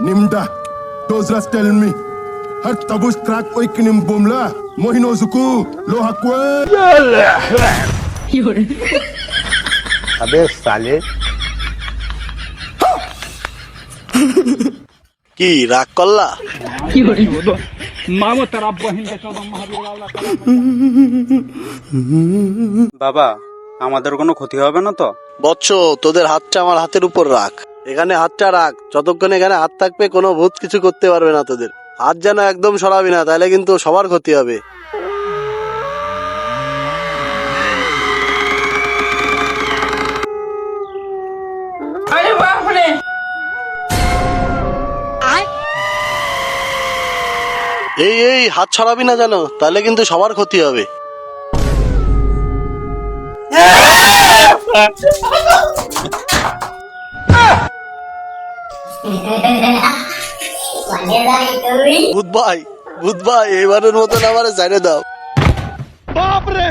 Nimda, those rats tell me. Her tabus crack oikinim bumla. Mohino zuku, lo hakwe. अबे साले কি রাগ করলা? বাবা আমাদের কোনো ক্ষতি হবে না তো? বৎস, তোদের হাতটা আমার হাতের উপর রাখ। এখানে হাতটা রাখ, যতক্ষণ এখানে হাত থাকবে কোনো ভূত কিছু করতে পারবে না তোদের। হাত যেন একদম সরাবি না, তাহলে কিন্তু সবার ক্ষতি হবে। এই হাত ছড়াবি না জানো, তাহলে কিন্তু সবার ক্ষতি হবে। ভূত ভাই এবারের মতন আমার ছেড়ে দাও। বাপরে